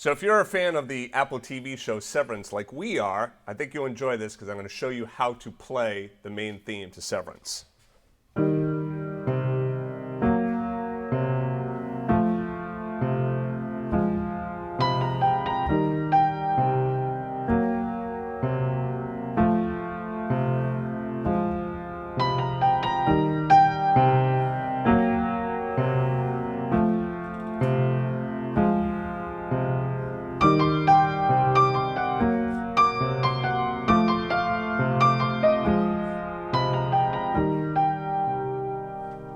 So if you're a fan of the Apple TV show Severance like we are, I think you'll enjoy this because I'm going to show you how to play the main theme to Severance.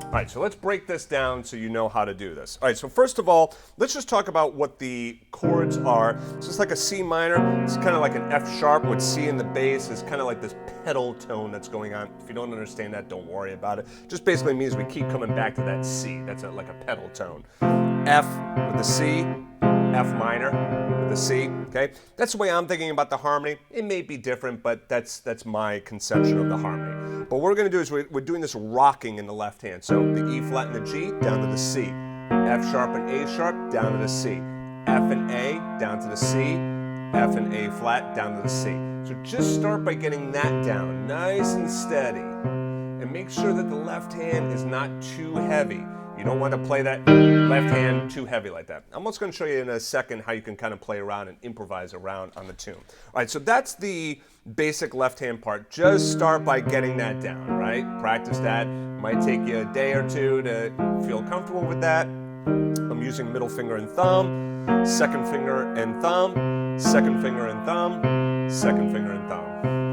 All right, so let's break this down so you know how to do this. All right, so first of all, let's just talk about what the chords are. It's just like a C minor. It's kind of like an F sharp with C in the bass. It's kind of like this pedal tone that's going on. If you don't understand that, don't worry about it. Just basically means we keep coming back to that C. That's like a pedal tone. F with the C, F minor with the C, okay? That's the way I'm thinking about the harmony. It may be different, but that's my conception of the harmony. But what we're going to do is we're doing this rocking in the left hand. So the E flat and the G down to the C. F sharp and A sharp down to the C. F and A down to the C. F and A flat down to the C. So just start by getting that down nice and steady. And make sure that the left hand is not too heavy. You don't want to play that left hand too heavy like that. I'm also going to show you in a second how you can kind of play around and improvise around on the tune. All right, so that's the basic left hand part. Just start by getting that down, right? Practice that. Might take you a day or two to feel comfortable with that. I'm using middle finger and thumb, second finger and thumb, second finger and thumb, second finger and thumb.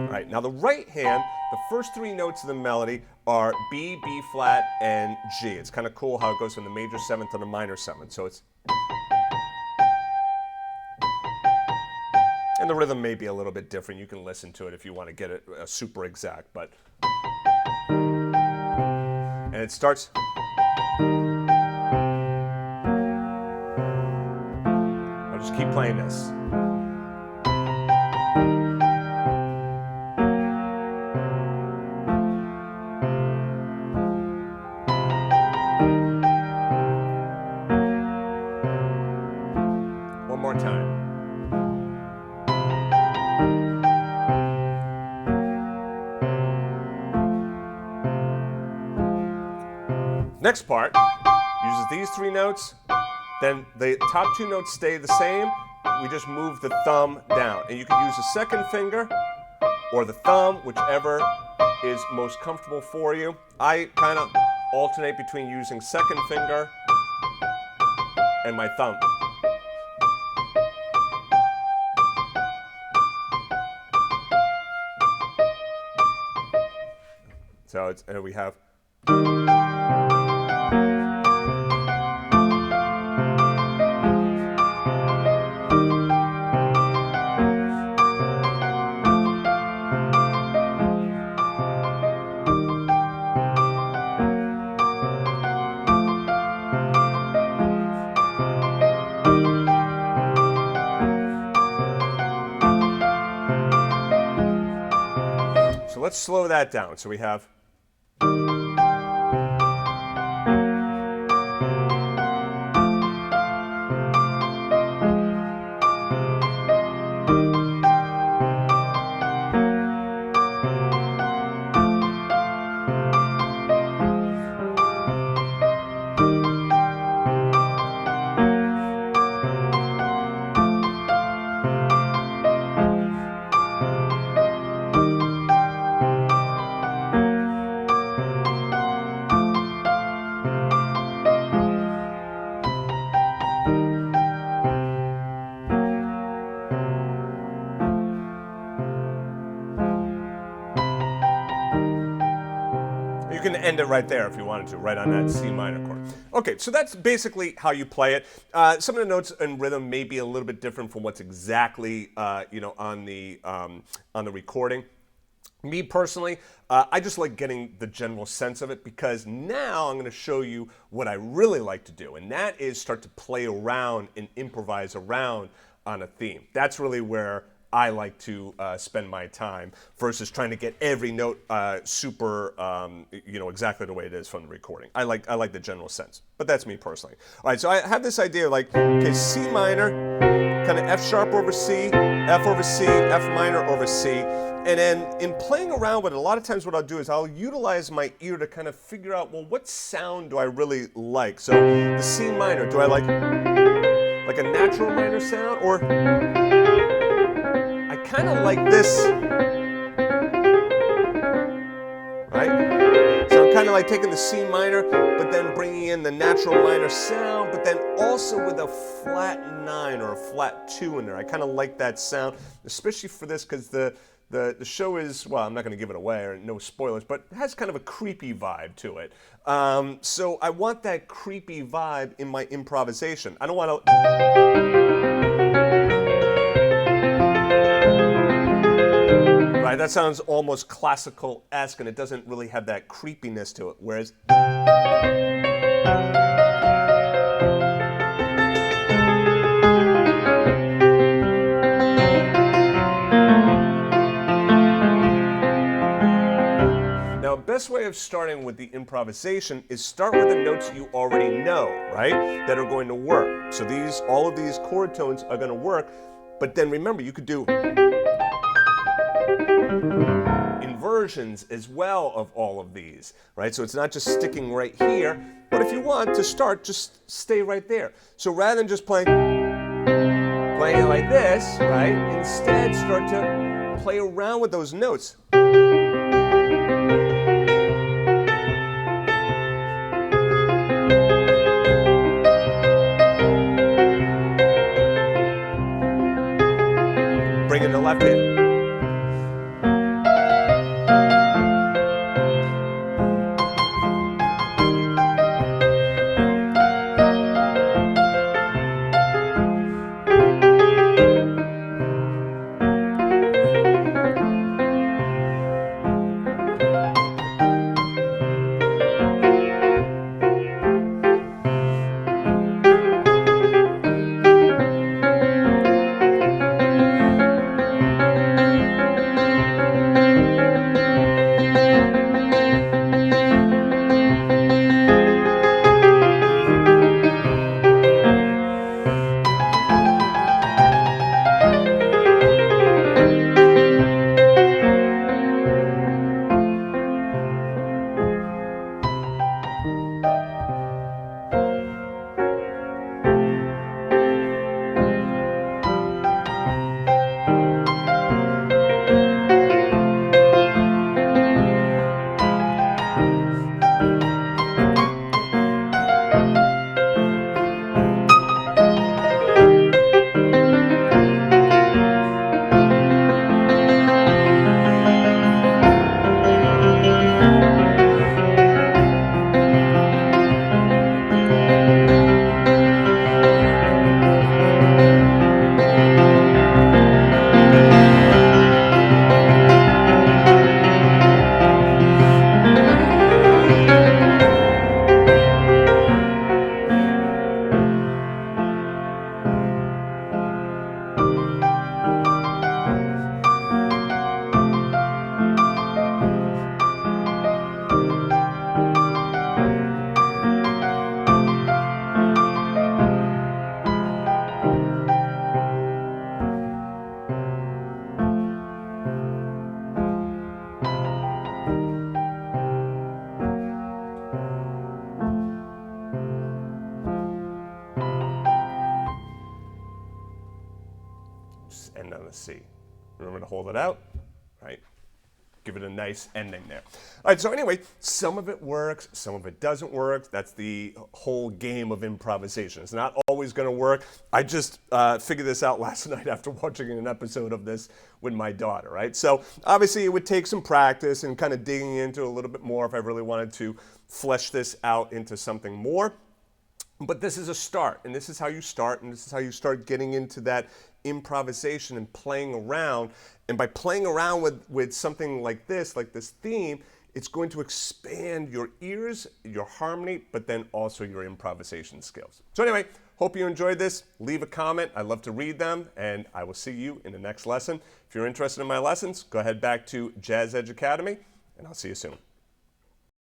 All right, now the right hand, the first three notes of the melody are B, B flat, and G. It's kind of cool how it goes from the major seventh to the minor seventh. So it's, and the rhythm may be a little bit different. You can listen to it if you want to get it super exact, but, and it starts. I'll just keep playing this. One more time. Next part uses these three notes, then the top two notes stay the same. We just move the thumb down. And you can use the second finger or the thumb, whichever is most comfortable for you. I kind of alternate between using second finger and my thumb. So it's, and we have. So let's slow that down. So we have. You can end it right there if you wanted to, right on that C minor chord. Okay, so that's basically how you play it. Some of the notes and rhythm may be a little bit different from what's exactly on the recording. Me personally, I just like getting the general sense of it because now I'm going to show you what I really like to do, and that is start to play around and improvise around on a theme. That's really where I like to spend my time versus trying to get every note super, exactly the way it is from the recording. I like the general sense, but that's me personally. All right, so I have this idea like, okay, C minor, kind of F sharp over C, F over C, F minor over C. And then in playing around with it, a lot of times what I'll do is I'll utilize my ear to kind of figure out, well, what sound do I really like? So the C minor, do I like a natural minor sound? Or I kind of like this, right? So I'm kind of like taking the C minor, but then bringing in the natural minor sound, but then also with a flat 9 or a flat 2 in there. I kind of like that sound, especially for this, because the show is, well, I'm not going to give it away, or no spoilers, but it has kind of a creepy vibe to it. So I want that creepy vibe in my improvisation. I don't want to... Right, that sounds almost classical-esque, and it doesn't really have that creepiness to it, whereas... Now, the best way of starting with the improvisation is start with the notes you already know, right, that are going to work. So all of these chord tones are going to work, but then remember, you could do inversions as well of all of these, right? So it's not just sticking right here, but if you want to start, just stay right there. So rather than just playing it like this, right, instead start to play around with those notes. Bring in the left hand. End on the C. Remember to hold it out, right? Give it a nice ending there. All right, so anyway, some of it works, some of it doesn't work. That's the whole game of improvisation. It's not always going to work. I just figured this out last night after watching an episode of this with my daughter, right? So obviously it would take some practice and kind of digging into a little bit more if I really wanted to flesh this out into something more. But this is a start, and this is how you start, and this is how you start getting into that improvisation and playing around. And by playing around with something like this theme, it's going to expand your ears, your harmony, but then also your improvisation skills. So anyway, hope you enjoyed this. Leave a comment. I love to read them, and I will see you in the next lesson. If you're interested in my lessons, go ahead back to JAZZEDGE Academy, and I'll see you soon.